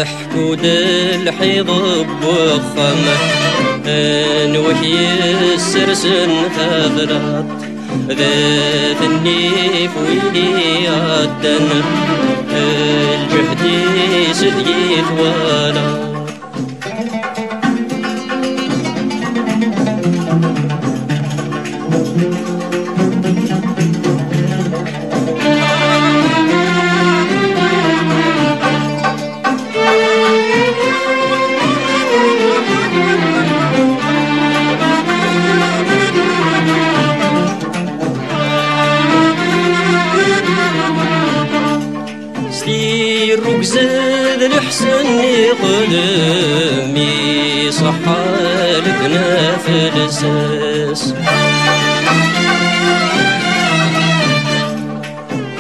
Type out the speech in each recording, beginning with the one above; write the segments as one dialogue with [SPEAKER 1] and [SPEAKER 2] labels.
[SPEAKER 1] حكود الحيض بوخمة نوحي السرسن ثابرات ذات النيف ويلي عدن الجهد سديت وانا زاد الحسن قدمي صحالتنا في الاساس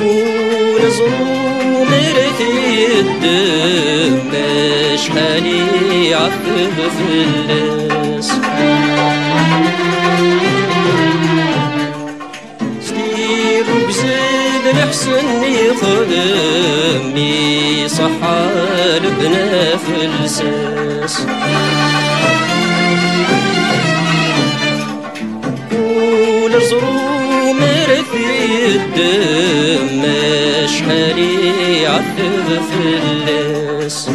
[SPEAKER 1] ونزرو مرثي الدم شحالي عذب في اللاس سيرو بزاد الحسن قدمي صحال بنا في الساس ولزرو مرثي الدم شحالي عذب في اللاس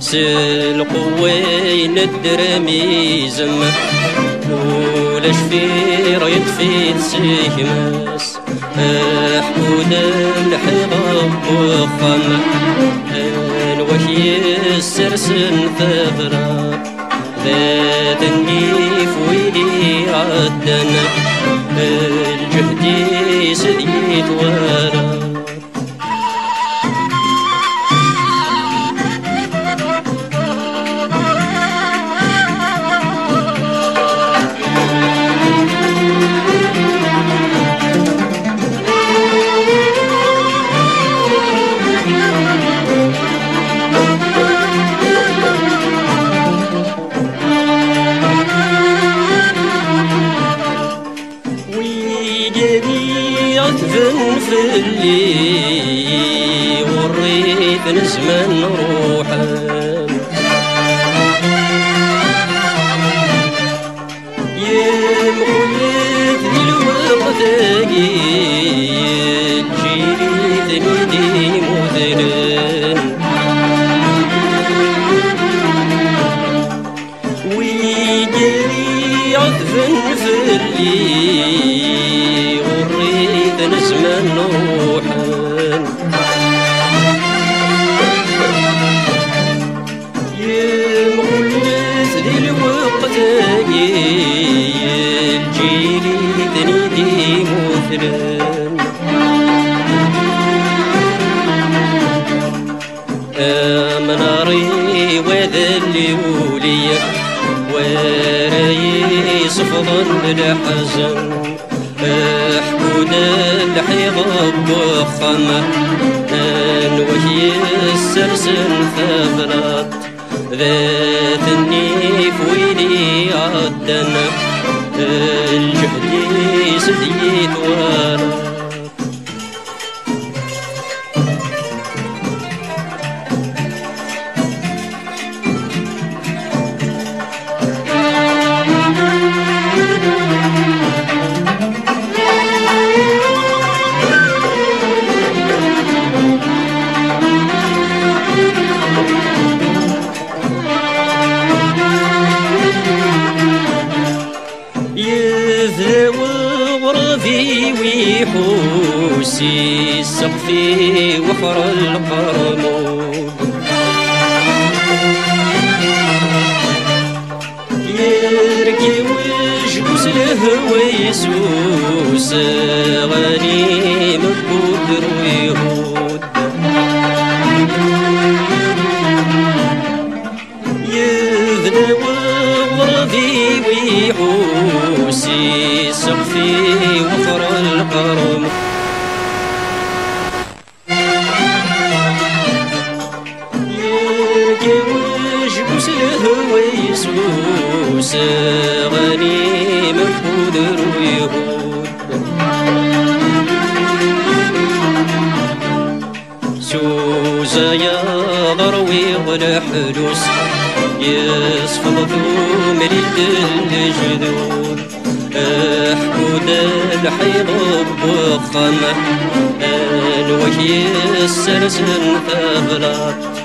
[SPEAKER 1] سالقوين الدرامي زمه ولا شفير يطفي سيماس حكود الحضاب وخمة نوحي السرسن ثغرات ذات النيف ويلي عدنا الجهد سديت ورا في اللي وريت نزمن روحان يمغلت الوقت جيت جيت ندي مذلن ويجري عذب في اللي نزمن روحان يمغلس ذي الوقت الجيل تنيدي مثلان مناري وذلي وليا وراي صفضا بالحزن حكود الحيض بوخمة نوحي السرسن ثابرات ذات النيف ويلي عدنا الجهد سديت ورا غرفي ويحوسي سقفي وخر القرمود يركي لهوى يسوس غني مبودر ويهود يبدا وغربي ويحوس يسقفي وخر القرم يركوش لهوى يسوس غني مبودر ويهود سوزا يا ضروي والحلوس يصفض ذو مريد الجذود حكود الحيض بخمة الوكي السلسل فغلط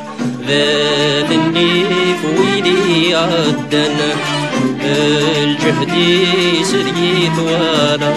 [SPEAKER 1] ذات النيف ويلي عدنا الجهد سري ثوالا